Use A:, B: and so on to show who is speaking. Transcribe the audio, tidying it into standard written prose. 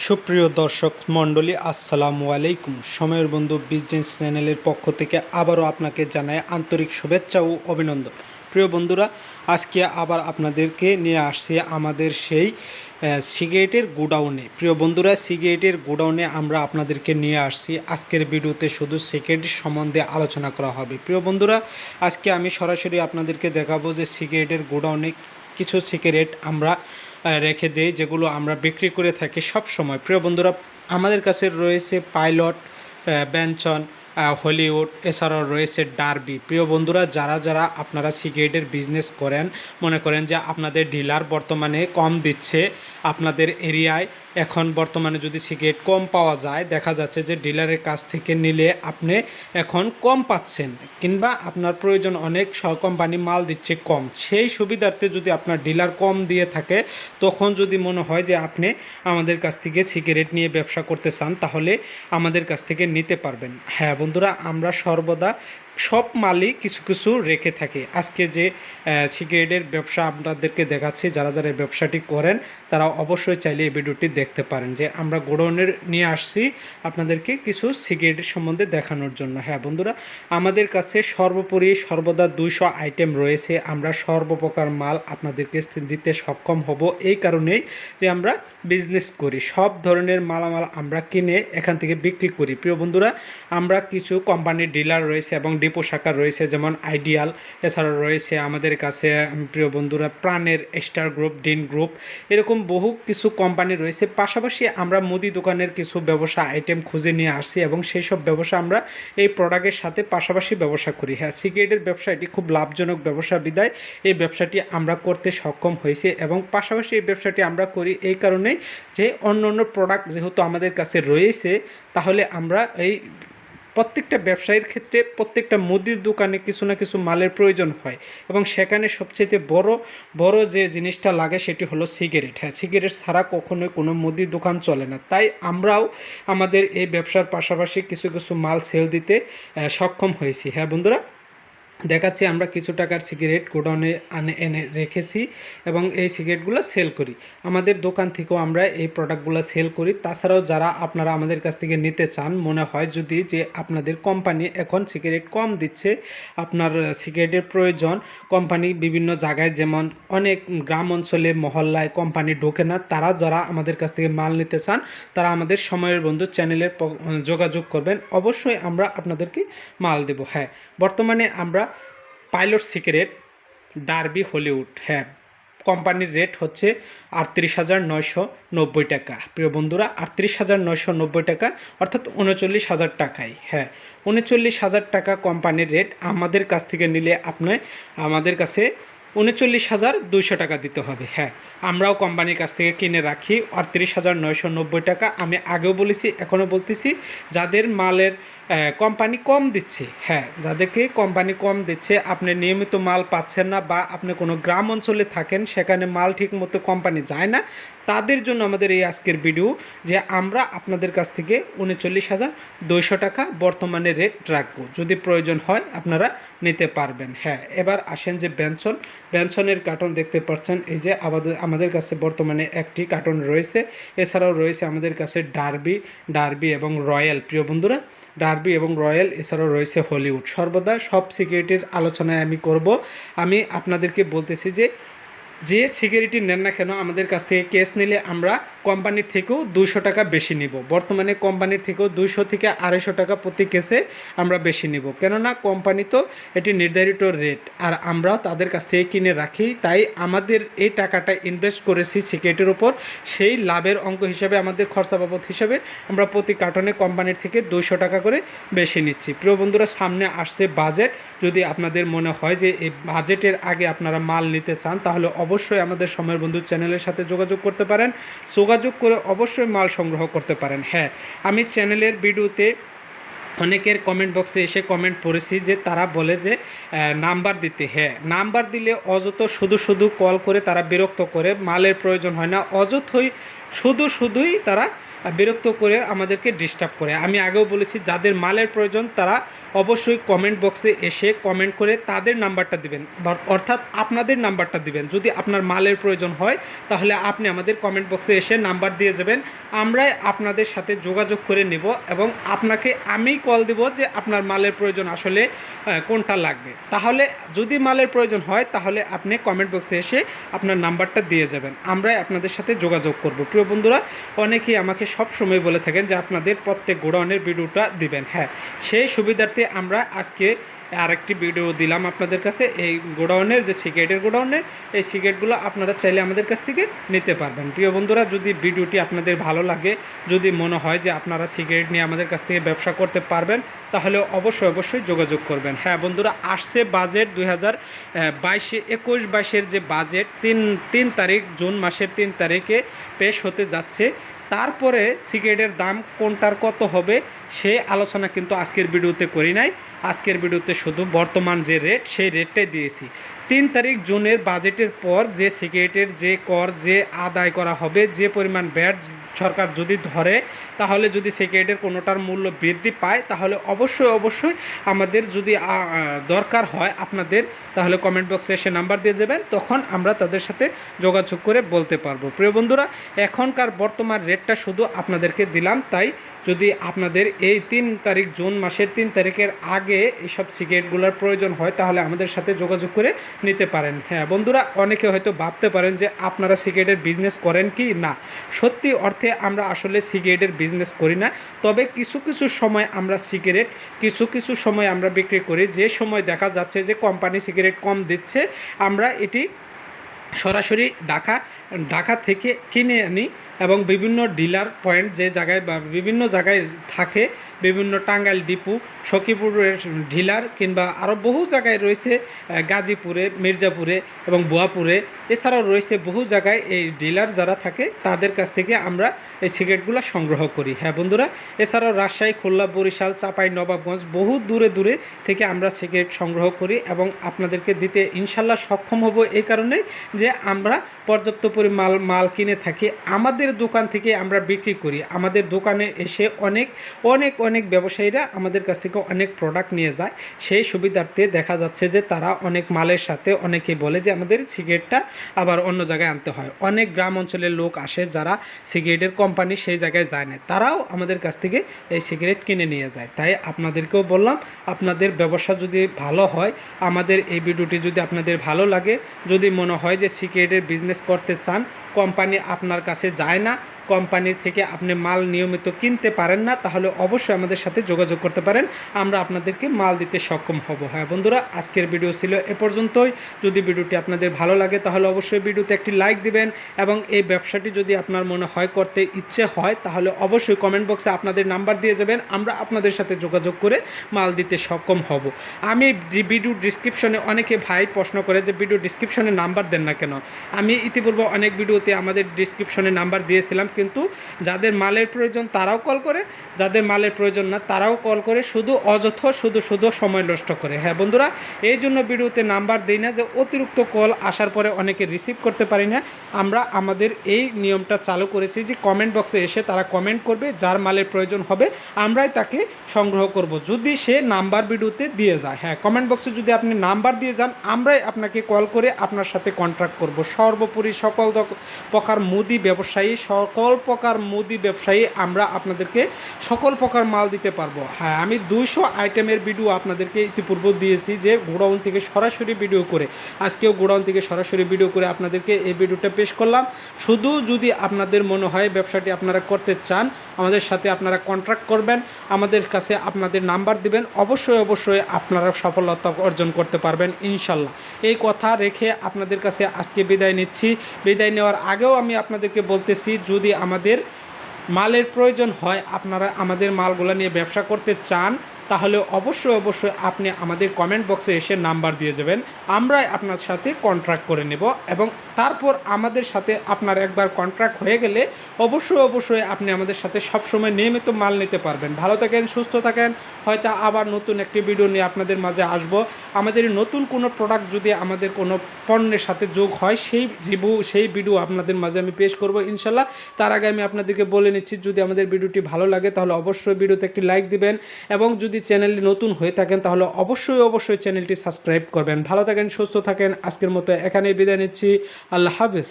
A: সুপ্রিয় দর্শক মণ্ডলী, আসসালামু আলাইকুম। সময়ের বন্ধু বিজনেস চ্যানেলের পক্ষ থেকে আবারও আপনাকে জানাই আন্তরিক শুভেচ্ছা ও অভিনন্দন। প্রিয় বন্ধুরা, আজকে আবার আপনাদেরকে নিয়ে আসছি আমাদের সেই সিগারেটের গোডাউনে। প্রিয় বন্ধুরা, সিগারেটের গোডাউনে আমরা আপনাদেরকে নিয়ে আসছি। আজকের ভিডিওতে শুধু সিগারেটের সম্বন্ধে আলোচনা করা হবে। প্রিয় বন্ধুরা, আজকে আমি সরাসরি আপনাদেরকে দেখাবো যে সিগারেটের গোডাউনে কিছু সিগারেট আমরা রেখে দেই, যেগুলো আমরা বিক্রি করে থাকি সব সময়। প্রিয় বন্ধুরা, আমাদের কাছে রয়েছে পাইলট, বেনসন, হলিউড, এছাড়াও রয়েছে ডার্বি। প্রিয় বন্ধুরা, যারা যারা আপনারা সিগারেটের বিজনেস করেন, মনে করেন যে আপনাদের ডিলার বর্তমানে কম দিচ্ছে, আপনাদের এরিয়ায় এখন বর্তমানে যদি সিগারেট কম পাওয়া যায়, দেখা যাচ্ছে যে ডিলারের কাছ থেকে নিলে আপনি এখন কম পাচ্ছেন, কিংবা আপনার প্রয়োজন অনেক কোম্পানি মাল দিচ্ছে কম, সেই সুবিধার্থে যদি আপনার ডিলার কম দিয়ে থাকে, তখন যদি মনে হয় যে আপনি আমাদের কাছ থেকে সিগারেট নিয়ে ব্যবসা করতে চান, তাহলে আমাদের কাছ থেকে নিতে পারবেন। হ্যাঁ বন্ধুরা, আমরা সর্বদা সব মালই কিছু কিছু রেখে থাকি। আজকে যে সিগারেটের ব্যবসা আপনাদেরকে দেখাচ্ছি, যারা যারা ব্যবসাটি করেন তারা অবশ্যই চাইলে এই ভিডিওটি দেখতে পারেন, যে আমরা গোডাউনের নিয়ে আসছি আপনাদেরকে কিছু সিগারেটের সম্বন্ধে দেখানোর জন্য। হ্যাঁ বন্ধুরা, আমাদের কাছে সর্বোপরি সর্বদা 200 আইটেম রয়েছে। আমরা সর্বপ্রকার মাল আপনাদেরকে দিতে সক্ষম হব, এই কারণেই যে আমরা বিজনেস করি। সব ধরনের মালামাল আমরা কিনে এখান থেকে বিক্রি করি। প্রিয় বন্ধুরা, আমরা কিছু কোম্পানির ডিলার রয়েছে এবং ডিপো শাখা রয়েছে, যেমন আইডিয়াল, এছাড়াও রয়েছে আমাদের কাছে প্রিয় বন্ধুরা প্রাণের, স্টার গ্রুপ, ডিন গ্রুপ, এরকম বহু কিছু কোম্পানি রয়েছে। পাশাপাশি আমরা মুদি দোকানের কিছু ব্যবসা আইটেম খুঁজে নিয়ে আসছি এবং সেই সব ব্যবসা আমরা এই প্রোডাক্টের সাথে পাশাপাশি ব্যবসা করি। হ্যাঁ, সিগারেটের ব্যবসা এটি খুব লাভজনক ব্যবসা, বিদায় এই ব্যবসাটি আমরা করতে সক্ষম হয়েছি এবং পাশাপাশি এই ব্যবসাটি আমরা করি এই কারণেই যে অন্য অন্য প্রোডাক্ট যেহেতু আমাদের কাছে রয়েছে, তাহলে আমরা এই প্রত্যেকটা ব্যবসায়ীর ক্ষেত্রে প্রত্যেকটা মুদির দোকানে কিছু না কিছু মালের প্রয়োজন হয় এবং সেখানে সবচেয়ে বড় বড় যে জিনিসটা লাগে সেটি হলো সিগারেট। হ্যাঁ, সিগারেট ছাড়া কখনোই কোনো মুদির দোকান চলে না। তাই আমরাও আমাদের এই ব্যবসার পাশাপাশি কিছু কিছু মাল সেল দিতে সক্ষম হয়েছি। হ্যাঁ বন্ধুরা, দেখাচ্ছি আমরা কিছু টাকার সিগারেট গোডাউনে এনে রেখেছি এবং এই সিগারেটগুলো সেল করি। আমাদের দোকান থেকেও আমরা এই প্রোডাক্টগুলো সেল করি। তাছাড়াও যারা আপনারা আমাদের কাছ থেকে নিতে চান, মনে হয় যদি যে আপনাদের কোম্পানি এখন সিগারেট কম দিচ্ছে, আপনার সিগারেটের প্রয়োজন, কোম্পানি বিভিন্ন জায়গায় যেমন অনেক গ্রাম অঞ্চলে মহল্লায় কোম্পানি ঢোকে না, তারা যারা আমাদের কাছ থেকে মাল নিতে চান, তারা আমাদের সময়ের বন্ধু চ্যানেলের যোগাযোগ করবেন, অবশ্যই আমরা আপনাদেরকে মাল দেব। হ্যাঁ, বর্তমানে আমরা পাইলট সিগারেট, ডার্বি, হলিউড, হ্যাঁ, কোম্পানির রেট হচ্ছে 38,990 টাকা। প্রিয় বন্ধুরা, 38,990 টাকা, অর্থাৎ 39,000 টাকায়। হ্যাঁ, 39,000 টাকা কোম্পানির রেট। আমাদের কাছ থেকে নিলে আপনি আমাদের কাছে 39,200 টাকা দিতে হবে। হ্যাঁ, আমরাও কোম্পানির কাছ থেকে কিনে রাখি 38,990 টাকা। আমি আগেও বলেছি, এখনও বলতেছি, যাদের মালের কোম্পানি কম দিচ্ছে, হ্যাঁ, যাদেরকে কোম্পানি কম দিচ্ছে, আপনি নিয়মিত মাল পাচ্ছেন না বা আপনি কোনো গ্রাম অঞ্চলে থাকেন, সেখানে মাল ঠিক মতো কোম্পানি যায় না, তাদের জন্য আমাদের এই আজকের ভিডিও, যে আমরা আপনাদের কাছ থেকে 39,200 টাকা বর্তমানে রেট রাখবো। যদি প্রয়োজন হয় আপনারা নিতে পারবেন। হ্যাঁ, এবার আসেন যে বেনসনের কার্টন দেখতে পাচ্ছেন, এই যে আমাদের কাছে বর্তমানে একটি কার্টন রয়েছে। এছাড়াও রয়েছে আমাদের কাছে ডার্বি এবং রয়্যাল। প্রিয় বন্ধুরা, ডার্বি এবং রয়্যাল, এছাড়াও রয়েছে হলিউড। সর্বদা সব সিগারেটের আলোচনায় আমি করব। আমি আপনাদেরকে বলতেছি যে সিগারেটই নেন না কেন, আমাদের কাছ থেকে কেস নিলে আমরা কোম্পানির থেকেও 200 টাকা বেশি নিব। বর্তমানে কোম্পানির থেকেও 200 থেকে 250 টাকা প্রতি কেসে আমরা বেশি নিব, কেননা কোম্পানি তো এটি নির্ধারিত রেট, আর আমরাও তাদের কাছ থেকে কিনে রাখি। তাই আমাদের এই টাকাটা ইনভেস্ট করেছি সিগারেটের উপর, সেই লাভের অঙ্ক হিসাবে, আমাদের খরচা বাবদ হিসাবে আমরা প্রতি কার্টনে কোম্পানির থেকে 200 টাকা করে বেশি নিচ্ছি। প্রিয় বন্ধুরা, সামনে আসছে বাজেট। যদি আপনাদের মনে হয় যে এই বাজেটের আগে আপনারা মাল নিতে চান, তাহলে অবশ্যই আমাদের সময়ের বন্ধু চ্যানেলের সাথে যোগাযোগ করতে পারেন। যোগাযোগ করে অবশ্যই মাল সংগ্রহ করতে পারেন। হ্যাঁ, আমি চ্যানেলের ভিডিওতে অনেকের কমেন্ট বক্সে এসে কমেন্ট পড়েছি যে তারা বলে যে নাম্বার দিতে। হ্যাঁ, নাম্বার দিলে অযথা শুধু কল করে তারা বিরক্ত করে, মালের প্রয়োজন হয় না, অযথই শুধুই তারা বিরক্ত করে আমাদেরকে ডিস্টার্ব করে। আমি আগেও বলেছি, যাদের মালের প্রয়োজন তারা অবশ্যই কমেন্ট বক্সে এসে কমেন্ট করে তাদের নাম্বারটা দিবেন, অর্থাৎ আপনাদের নাম্বারটা দিবেন। যদি আপনার মালের প্রয়োজন হয় তাহলে আপনি আমাদের কমেন্ট বক্সে এসে নাম্বার দিয়ে যাবেন, আমরাই আপনাদের সাথে যোগাযোগ করে নেব এবং আপনাকে আমি কল দেব যে আপনার মালের প্রয়োজন আসলে কোনটা লাগবে। তাহলে যদি মালের প্রয়োজন হয় তাহলে আপনি কমেন্ট বক্সে এসে আপনার নাম্বারটা দিয়ে যাবেন, আমরাই আপনাদের সাথে যোগাযোগ করব। প্রিয় বন্ধুরা, অনেকেই আমাকে সব সময় বলে থাকেন যে আপনাদের প্রত্যেক গোডাউনের ভিডিওটা দিবেন। হ্যাঁ, সেই সুবিধার্থে আমরা আজকে আরেকটি ভিডিও দিলাম আপনাদের কাছে। এই গোডাউনের যে সিগারেটের গোডাউনের এই সিগারেটগুলো আপনারা চাইলে আমাদের কাছ থেকে নিতে পারবেন। প্রিয় বন্ধুরা, যদি ভিডিওটি আপনাদের ভালো লাগে, যদি মনে হয় যে আপনারা সিগারেট নিয়ে আমাদের কাছ থেকে ব্যবসা করতে পারবেন, তাহলে অবশ্যই যোগাযোগ করবেন। হ্যাঁ বন্ধুরা, আসছে বাজেট 2021-22-এর যে বাজেট 3 তারিখ, জুন মাসের 3 তারিখে পেশ হতে যাচ্ছে। তারপরে সিগারেটের দাম কোনটার কত হবে সে আলোচনা কিন্তু আজকের ভিডিওতে করি নাই। আজকের ভিডিওতে শুধু বর্তমান যে রেট সেই রেটটাই দিয়েছি। 3 তারিখ জুনের বাজেটের পর যে সিগারেটের যে কর যে আদায় করা হবে, যে পরিমাণ ভ্যাট সরকার যদি ধরে, তাহলে যদি সিগারেটের কোনোটার মূল্য বৃদ্ধি পায় তাহলে অবশ্যই আমাদের যদি দরকার হয় আপনাদের, তাহলে কমেন্ট বক্সে এসে নাম্বার দিয়ে যাবেন, তখন আমরা তাদের সাথে যোগাযোগ করে বলতে পারবো। প্রিয় বন্ধুরা, এখনকার বর্তমান রেটটা শুধু আপনাদেরকে দিলাম, তাই যদি আপনাদের এই 3 তারিখ জুন মাসের 3 তারিখের আগে এইসব সিগারেটগুলোর প্রয়োজন হয় তাহলে আমাদের সাথে যোগাযোগ করে নিতে পারেন। হ্যাঁ বন্ধুরা, অনেকে হয়তো ভাবতে পারেন যে আপনারা সিগারেটের বিজনেস করেন কি না। সত্যি অর্থে আমরা আসলে সিগারেটের বিজনেস করি না, তবে কিছু সময় আমরা সিগারেট কিছু সময় আমরা বিক্রি করি। যে সময় দেখা যাচ্ছে যে কোম্পানি সিগারেট কম দিচ্ছে, আমরা এটি সরাসরি ঢাকা থেকে কিনে আনি এবং বিভিন্ন ডিলার পয়েন্ট যে জায়গায় বা বিভিন্ন জায়গায় থাকে, বিভিন্ন টাঙ্গাইল ডিপু, সখীপুরের ডিলার কিংবা আরও বহু জায়গায় রয়েছে, গাজীপুরে, মির্জাপুরে এবং বুয়াপুরে, এছাড়াও রয়েছে বহু জায়গায় এই ডিলার যারা থাকে তাদের কাছ থেকে আমরা এই সিগারেটগুলো সংগ্রহ করি। হ্যাঁ বন্ধুরা, এছাড়াও রাজশাহী, খুলনা, বরিশাল, চাঁপাই নবাবগঞ্জ বহু দূরে থেকে আমরা সিগারেট সংগ্রহ করি এবং আপনাদেরকে দিতে ইনশাল্লাহ সক্ষম হব। এই কারণে যে আমরা পর্যাপ্ত পরিমাণ মাল কিনে থাকি, আমাদের দোকান থেকে আমরা বিক্রি করি। আমাদের দোকানে এসে অনেক ব্যবসায়ীরা আমাদের কাছ থেকে অনেক প্রোডাক্ট নিয়ে যায়। সেই সুবিধার্থে দেখা যাচ্ছে যে তারা অনেক মালের সাথে অনেকেই বলে যে আমাদের সিগারেটটা আবার অন্য জায়গায় আনতে হয়। অনেক গ্রাম অঞ্চলের লোক আসে যারা সিগারেটের কোম্পানি সেই জায়গায় যায় না, তারাও আমাদের কাছ থেকে এই সিগারেট কিনে নিয়ে যায়। তাই আপনাদেরকেও বললাম, আপনাদের ব্যবসা যদি ভালো হয়, আমাদের এই ভিডিওটি যদি আপনাদের ভালো লাগে, যদি মনে হয় যে সিগারেটের বিজনেস করতে চান, কোম্পানি আপনার কাছে যায় না, কোম্পানি থেকে আপনি মাল নিয়মিত কিনতে পারেন না, তাহলে অবশ্যই আমাদের সাথে যোগাযোগ করতে পারেন, আমরা আপনাদেরকে মাল দিতে সক্ষম হব। হ্যাঁ বন্ধুরা, আজকের ভিডিও ছিল এ পর্যন্তই। যদি ভিডিওটি আপনাদের ভালো লাগে তাহলে অবশ্যই ভিডিওতে একটি লাইক দিবেন এবং এই ব্যবসাটি যদি আপনার মনে হয় করতে ইচ্ছে হয় তাহলে অবশ্যই কমেন্ট বক্সে আপনাদের নাম্বার দিয়ে যাবেন, আমরা আপনাদের সাথে যোগাযোগ করে মাল দিতে সক্ষম হব। আমি ভিডিও ডিসক্রিপশনে, অনেকে ভাই প্রশ্ন করে যে ভিডিও ডিসক্রিপশনে নাম্বার দেন না কেন। আমি ইতিপূর্বে অনেক ভিডিওতে আমাদের ডিসক্রিপশনে নাম্বার দিয়েছিলাম, কিন্তু যাদের মালের প্রয়োজন তারাও কল করে, যাদের মালের প্রয়োজন না তারাও কল করে, শুধু শুধু সময় নষ্ট করে। হ্যাঁ বন্ধুরা, এই জন্য ভিডিওতে নাম্বার দিই না যে অতিরিক্ত কল আসার পরে অনেকে রিসিভ করতে পারি না। আমরা আমাদের এই নিয়মটা চালু করেছি যে কমেন্ট বক্সে এসে তারা কমেন্ট করবে, যার মালের প্রয়োজন হবে আমরাই তাকে সংগ্রহ করব, যদি সে নাম্বার ভিডিওতে দিয়ে যায়। হ্যাঁ, কমেন্ট বক্সে যদি আপনি নাম্বার দিয়ে যান আমরাই আপনাকে কল করে আপনার সাথে কন্ট্যাক্ট করব। সর্বোপরি সকল প্রকার মুদি ব্যবসায়ী আমরা আপনাদেরকে সকল প্রকার মাল দিতে পারবো। হ্যাঁ, আমি 200 আইটেমের ভিডিও আপনাদেরকে ইতিপূর্বে দিয়েছি যে গোডাউন থেকে সরাসরি ভিডিও করে, আজকেও গোডাউন থেকে সরাসরি ভিডিও করে আপনাদেরকে এই ভিডিওটা পেশ করলাম। শুধু যদি আপনাদের মনে হয় ব্যবসাটি আপনারা করতে চান, আমাদের সাথে আপনারা কন্ট্যাক্ট করবেন, আমাদের কাছে আপনাদের নাম্বার দিবেন, অবশ্যই আপনারা সফলতা অর্জন করতে পারবেন ইনশাল্লাহ। এই কথা রেখে আপনাদের কাছে আজকে বিদায় নিচ্ছি। বিদায় নেওয়ার আগেও আমি আপনাদেরকে বলতেছি, যদি আমাদের মালের প্রয়োজন হয়, আপনারা আমাদের মালগুলো নিয়ে ব্যবসা করতে চান, তাহলে অবশ্যই আপনি আমাদের কমেন্ট বক্সে এসে নাম্বার দিয়ে যাবেন, আমরাই আপনার সাথে কন্ট্রাক্ট করে নেব। এবং তারপর আমাদের সাথে আপনার একবার কন্ট্রাক্ট হয়ে গেলে অবশ্যই আপনি আমাদের সাথে সবসময় নিয়মিত মাল নিতে পারবেন। ভালো থাকেন, সুস্থ থাকেন, হয়তো আবার নতুন একটি ভিডিও নিয়ে আপনাদের মাঝে আসব। আমাদের নতুন কোনো প্রোডাক্ট যদি আমাদের কোনো পণ্যের সাথে যোগ হয় সেই ভিডিও আপনাদের মাঝে আমি পেশ করব ইনশাল্লাহ। তার আগে আমি আপনাদেরকে বলে নিচ্ছি, যদি আমাদের ভিডিওটি ভালো লাগে তাহলে অবশ্যই ভিডিওতে একটি লাইক দিবেন, এবং যদি চ্যানেলে নতুন হয়ে থাকেন তাহলে অবশ্যই চ্যানেলটি সাবস্ক্রাইব করবেন। ভালো থাকেন, সুস্থ থাকেন, আজকের মতো এখানেই বিদায় নিচ্ছি। আল্লাহ হাফেজ।